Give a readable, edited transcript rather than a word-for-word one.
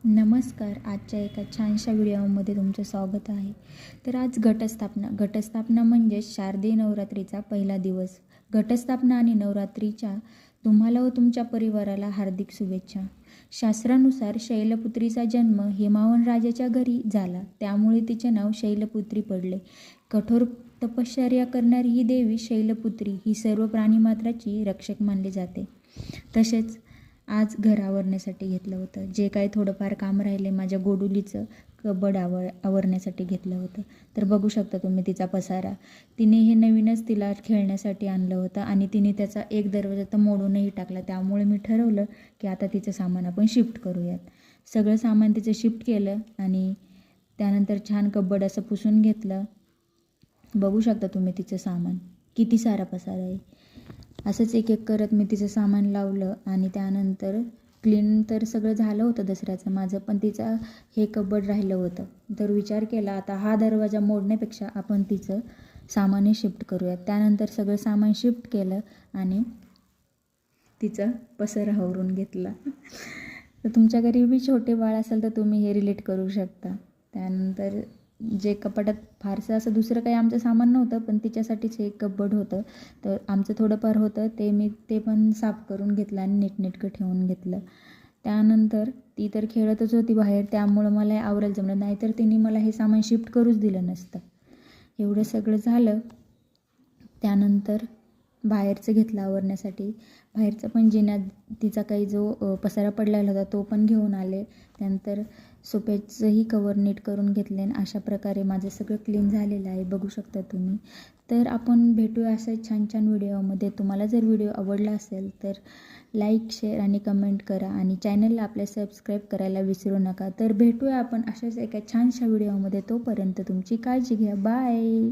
नमस्कार. आजच्या एका छानशा व्हिडिओमध्ये तुमचं स्वागत आहे. तर आज घटस्थापना म्हणजेच शारदीय नवरात्रीचा पहिला दिवस. घटस्थापना आणि नवरात्रीच्या तुम्हाला व तुमच्या परिवाराला हार्दिक शुभेच्छा. शास्त्रानुसार शैलपुत्रीचा जन्म हिमावन राजाच्या घरी झाला, त्यामुळे तिचे नाव शैलपुत्री पडले. कठोर तपश्चर्या करणारी ही देवी शैलपुत्री ही सर्व प्राणीमात्राची रक्षक मानली जाते. तसेच आज घर आवरण्यासाठी घेतलं होतं. जे काही थोडंफार काम राहिले माझ्या गोडुलीचं कबड आवरण्यासाठी घेतलं होतं. तर बघू शकता तुम्ही तिचा पसारा. तिने हे नवीनच तिला खेळण्यासाठी आणलं होतं आणि तिने त्याचा एक दरवाजा तर मोडूनही टाकला. त्यामुळे मी ठरवलं की आता तिचं सामान आपण शिफ्ट करूयात. सगळं सामान तिचं शिफ्ट केलं आणि त्यानंतर छान कबड असं पुसून घेतलं. बघू शकता तुम्ही तिचं सामान किती सारा पसारा आहे. असंच एक एक करत मी तिचं सामान लावलं आणि त्यानंतर क्लीन तर सगळं झालं होतं दसऱ्याचं माझं, पण तिचं हे कबड राहिलं होतं. तर विचार केला आता हा दरवाजा मोडण्यापेक्षा आपण तिचं सामानही शिफ्ट करूयात. त्यानंतर सगळं सामान शिफ्ट केलं आणि तिचं पसारा आवरून घेतला. तर तुमच्या घरी बी छोटे बाळ असेल तर तुम्ही हे रिलेट करू शकता. त्यानंतर जे कपाटात फारसं असं दुसरं काही आमचं सामान नव्हतं, पण तिच्यासाठीच हे कबड होतं. तर आमचं थोडंफार होतं ते पण साफ करून घेतलं आणि नीटनेटकं ठेवून घेतलं. त्यानंतर ती तर खेळतच होती बाहेर, त्यामुळं मला आवरायला जमलं नाही, तर तिने मला हे सामान शिफ्ट करूच दिलं नसतं. एवढं सगळं झालं. त्यानंतर बाहेरचं घेतलं आवरण्यासाठी. बाहेरचं पण जिन्यात तिचा काही जो पसारा पडलेला होता तो पण घेऊन आले. त्यानंतर सोफ्याचंही कवर नीट करून घेतले आणि अशा प्रकारे माझं सगळं क्लीन झालेलं आहे, बघू शकता तुम्ही. तर आपण भेटूया असं छान छान व्हिडिओमध्ये. तुम्हाला जर व्हिडिओ आवडला असेल तर लाईक, शेअर आणि कमेंट करा आणि चॅनलला आपल्या सबस्क्राईब करायला विसरू नका. तर भेटूया आपण अशाच एका छानशा व्हिडिओमध्ये. तोपर्यंत तुमची काळजी घ्या. बाय.